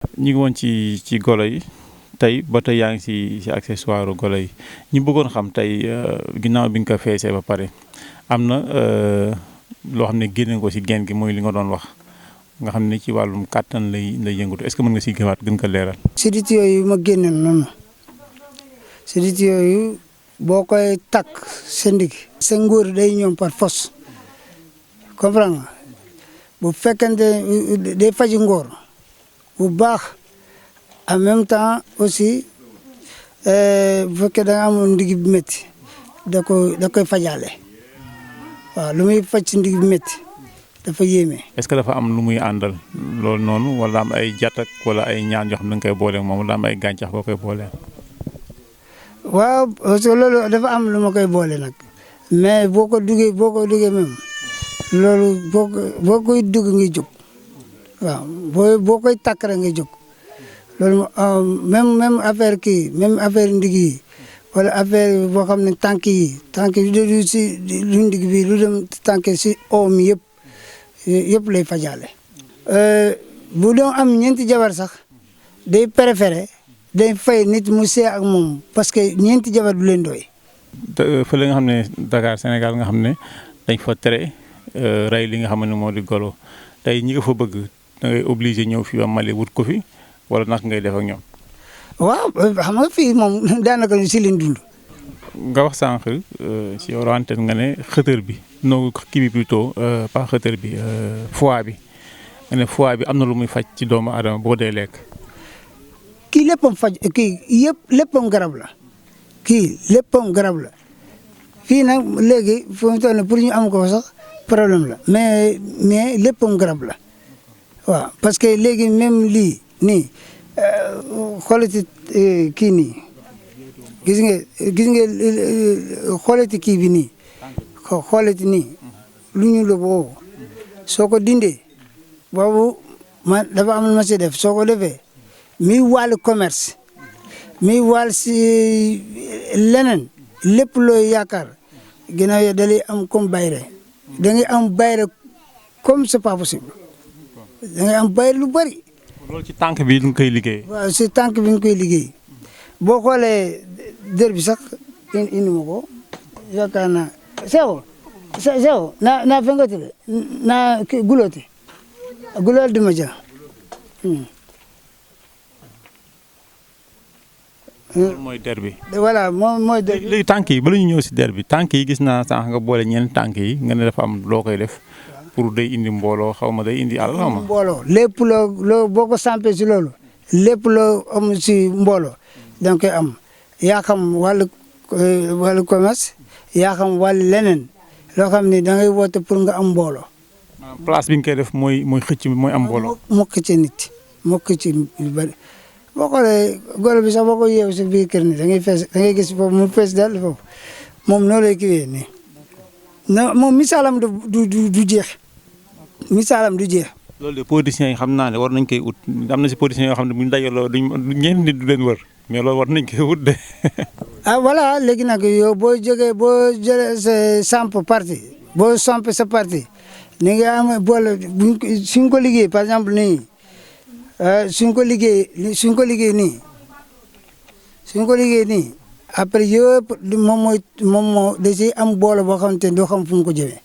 ñu ngi woon ci golo yi tey ba tey yaa ngi ci accessoire golo yi ñu bëggoon xam tey ginnaaw bi nga ko feesee ba pare am na loo xam ne génne ko ci geen gi mooy li nga doon wax nga xam ne ci wàllum kàttan lay yëngatu est-ce que mën nga ci gëwaat gën ko leeral. sidit yooyu ma génne noonu sidit yooyu boo koy takk sa ndig sa ngóor day ñëw par force comprendre nga bu fekkente day faji ngóor bu baax en même temps aussi bu fekkee da nga amoon ndig bi métti da koy fajaale waaw lu muy faj ci ndig bi métti dafa yéeme. est-ce que dafa am lu muy àndal loolu noonu wala am ay jàttak wala ay ñaan yoo xam ne da nga koy boole moom wala am ay gàncax boo koy booleel. waaw parce que loolu dafa am lu ma koy boole nag mais boo ko duggee même loolu boo koy dugg ngay jóg waaw boo koy takk rek ngay jóg loolu même affaire même affaire ndig yi wala affaire boo xam ne tànk yi du si lu ndig bi lu dem tànk si oom yëpp lay fajaale. bu doon am ñeenti jabar sax day préféré day fay nit mu see ak moom parce que ñeenti jabar du leen doy. fële nga xam ne Dakar Sénégal nga xam ne dañ fa tere rey li nga xam ne moo di golo tey ñi nga fa bëgg da ngay obligé ñëw fii ba Mali wut ko fi wala naka ngay def ak ñoom. waaw xam nga fii moom daanaka si leen dund. nga wax sànq si orienté nga ne xëtër bi non kii bi plutôt pas xëtër bi foie bi nga ne foie bi am na lu muy faj ci doomu aadama boo dee lekk. kii léppam faj kii yëpp léppam garab la fii nag léegi fu mu toll nii pour ñu am ko sax problème la mais léppam garab la waaw parce que léegi même lii nii xoolati kii nii gis nga xoolati kii bi nii xoolati nii lu ñu la boobu soo ko dindee boobu man dafa am lu ma si def soo ko defee mi wàllu commerce mi wàll si leneen lépp looy yaakaar ginnaaw yo dalay am comme bayre da ngay am bayre comme c'est pas possible da ngay am bayre lu bëri. loolu ci tànk bi nga koy liggéey. waaw si tànk bi nga koy liggéey boo xoolee dër bi sax indi ma ko yaakaar naa sew na fengati na gulooti di ma ja loolu mooy der bi. voilà moom mooy der bi. léegi tànk yi bala ñu ñëw si der bi tànk yi gis naa sànq nga boole ñeent tànk yi nga ne dafa am loo koy def pour day indi mbooloo xaw ma day indi alal xaw ma. mbooloo lépp loo boo ko sampee si loolu lépp loo am si mbooloo da nga koy am yaa xam wàllu commerce yaa xam wàllu leneen loo xam ne da ngay woote pour nga am mbooloo. place bi nga koy def mooy xëcc mooy am mbooloo. mokk ci nit mokk ci lu bëri boo xoolee golo bi sax boo ko yeewu si biir kër ni da ngay gis foofu mu fees dal foofu moom noo lay kiiwee nii non moom misaalam du jeex misaalam du jeex. loolu de politiciens yi xam naa ne war nañ koy ut am na si politiciens yoo xam ne bu ñu dajaloo ñeent nit du leen wër mais loolu war nañ koy ut de. ah voilà léegi nag yow boo jëlee sa samp parti boo samp sa parti ni nga am boole suñ ko liggéey par exemple nii suñ ko liggéey nii après yëpp moom moo da ciy am boole boo xamante ne doo xam fu mu ko jëmee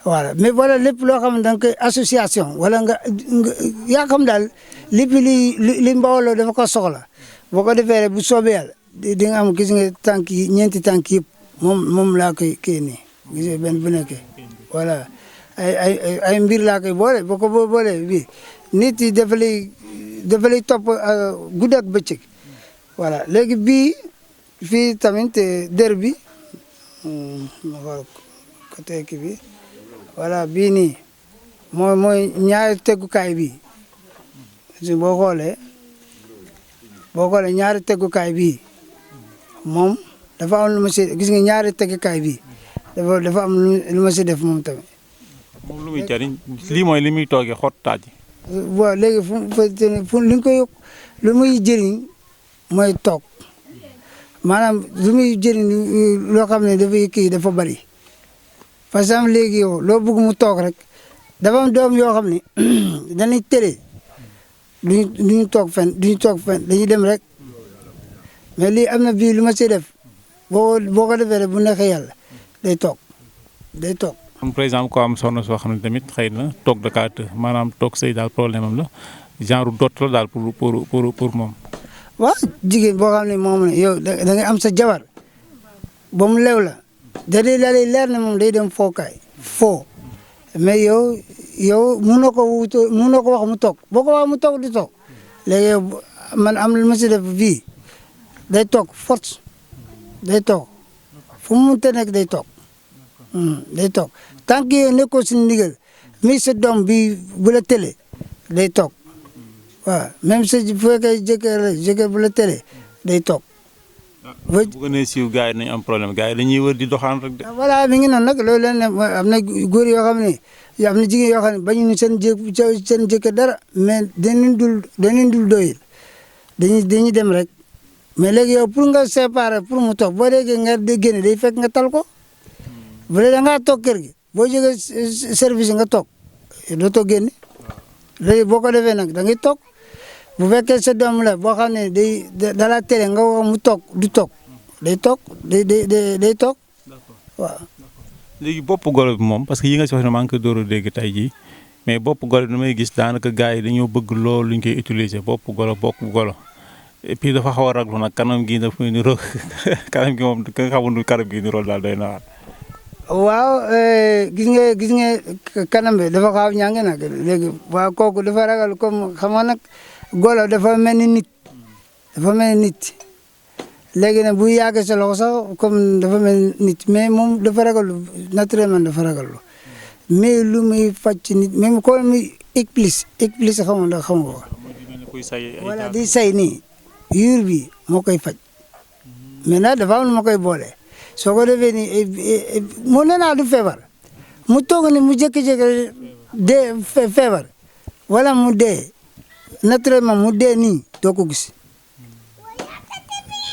voilà mais voilà lépp loo xam ne da nga koy association wala nga yaa xam daal lépp li mbooloo dafa ko soxla boo ko defee rek bu soobee yàlla di nga am gis nga tànk yi ñeenti tànk yëpp moom laa koy kii nii gis nga benn bu nekkee voilà ay mbir laa koy boole boo ko boolee bii nit yi dafa lay topp guddi ak bëccëg voilà léegi bii fii tamit der bi ma xool côté kii bi voilà bii nii mooy ñaari teggukaay bi boo xoolee ñaari teggukaay bii moom dafa am lu ma si gis nga ñaari teggukaay bii dafa am lu ma si def moom tamit. moom lu muy jariñ lii mooy li muy toogee xott taaj. waaw léegi fu li nga koy lu muy jëriñ mooy toog maanaam lu muy jëriñ loo xam ne dafay kii dafa bari par exemple léegi yow loo bëgg mu toog rek dafa am doom yoo xam ne dañuy tële duñu toog fen dañuy dem rek mais lii am na bii lu ma si def boo ko defee rek bu neexee yàlla day toog. par exemple ko am soxna soo xam ne tamit xëy na toog Dakar maanaam toog sëy daal problème am la genre dot la daal pour moom. waaw jigéen boo xam ne moom ne yow da ngay am sa jabar ba mu lew la da lay leer ne moom day dem fookaay foo mais yow mënoo ko wax mu toog boo ko wax mu toog di toog léegi yow man am lu ma si def bii day toog force day toog fu mu mënta nekk day toog tant que yow nekkoo si ndigal mi sa doom bi bu la tëlee day toog waaw même sa bu fekkee jëkkër bu la tëlee day toog. bu ko nee siiw gars yi nañ am problème gars yi dañuy wër di doxaan rek de. voilà mi ngi noonu nag loolu leen ne am na góor yoo xam ne am na jigéen yoo xam ne bañu ñu seen jëkkër dara mais dañu dul doyil dañuy dem rek mais léegi yow pour nga séparer pour mu toog boo déggee nga génne day fekk nga tal ko bu dee da ngaa toog kër gi boo jógee service nga toog doo toog génne léegi boo ko defee nag da ngay toog bu fekkee sa doom la boo xam ne da la tere nga wax mu toog du toog day toog day toog waaw. léegi bopp golo bi moom parce que yi nga si wax ne maa ngi koy door a dégg tey jii mais bopp golo bi damay gis daanaka gars yi dañoo bëgg loolu lu ñu koy utiliser bopp golo et puis dafa xaw a raglu nag kanam gi dafa niróo kanam gi moom ka nga xamul kanam gi niróo daal day nawaat. waaw gis nga kanam bi dafa xaw a ñànge nag léegi waaw kooku dafa ragal comme xam nga nag golo dafa mel ni nit léegi nag bu yàggee sa loxo sax comme dafa mel ni nit mais moom dafa ragal naturellement dafa ragal mais lu muy faj ci nit même ko muy éclisse xam nga ko. voilà di say nii yuur bi moo koy faj maintenant dafa am lu ma koy boole. soo ko defee nii mu ne naa du feebar mu toog ni mu jékki-jékki dee feebar wala mu dee naturellement mu dee nii doo ko gis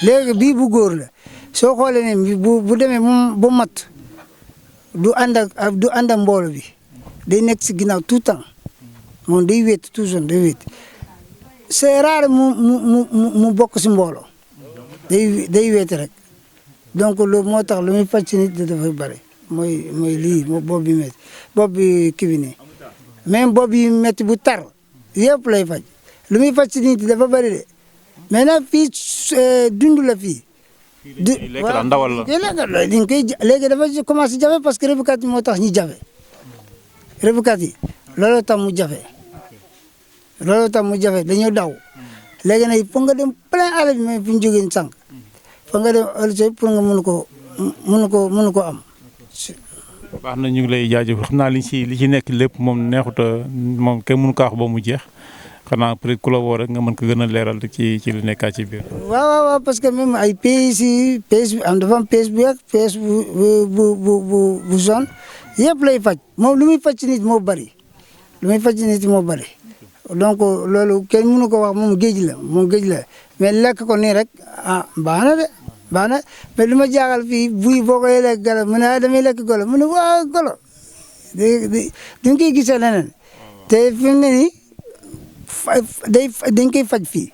léegi bii bu góor la soo xoolee ne bu demee bu mat du ànd ak mboolo bi day nekk si ginnaaw tout temps moom day wéet toujours day wéet c'est rare mu bokk si mboolo day wéet rek. donc loolu moo tax lu muy faj ci nit dafay bëri mooy lii bopp bi métti bopp bi kii bi nii même bopp bi métti bu tar yëpp lay faj lu muy faj ci nit dafa bëri de maintenant fii dund la fii. lekk la ndawal la léegi dafa commencé jafe parce que rëbbkat yi moo tax ñu jafe rëbbkat yi looloo tax mu jafe dañoo daw léegi nag foog nga dem plein àll bi mais fi ñu jógee sànq. fa nga dem ëllëg pour nga mënu ko am. baax na ñu ngi lay jaajëfal xam naa li ci nekk lépp moom neexuta moom kenn mënu ko wax ba mu jeex xanaa peut être ku la woo rek nga mën ko gën a leeral ci li nekkaat ci biir. waaw parce que même ay PS bi dafa am PS bu yàgg PS bu zone yëpp lay faj moom lu muy faj ci nit moo bëri donc loolu kenn mënu ko wax moom géej la mais lekk ko nii rek baax na de. baax na mais lu ma jaaxal fii buy boo koy lekk golo mu ne damay lekk golo mu ne waaw golo dañ koy gisee leneen te fi mu ne nii dañ koy faj fii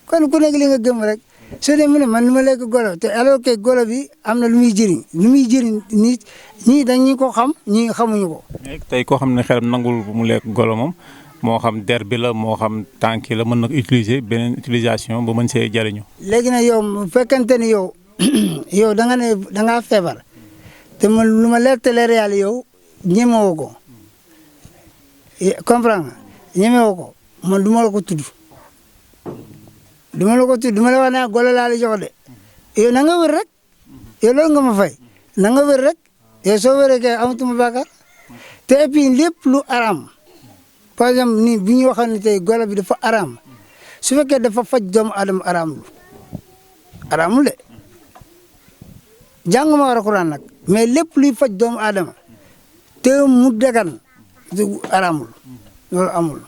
kon ku nekk li nga gëm rek soo dee mu ne man lu ma lekk golo te alors que golo bi am na lu muy jëriñ nit ñii dañu ko xam ñii xamuñu ko. tey koo xam ne xelam nangul mu lekk golo moom moo xam der bi la moo xam tànk la mën na ko utiliser beneen utilisation ba mën see jariñu. léegi nag yow bu fekkente ni yow da nga ne da ngaa feebar te man lu ma leer te leer yàlla yow ñemewoo ko comprendre nga ñemewoo ko man du ma la ko tudd du ma la wax ne golo laa la jox de yow na nga wér rek yow loolu nga ma fay na nga wér rek yow soo wéree kay amatuma bàkkaar te et puis lépp lu aram par exemple nii bu ñu waxoon ne tey golo bi dafa araam su fekkee dafa faj doomu aadama araamul de jàng ma Alxuraan nag mais lépp luy faj doomu aadama te mu dagan araamul loolu amul.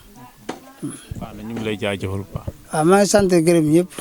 waaw ñu ngi lay jaajëfal bu baax. waaw maa ngi sant gërëm ñëpp.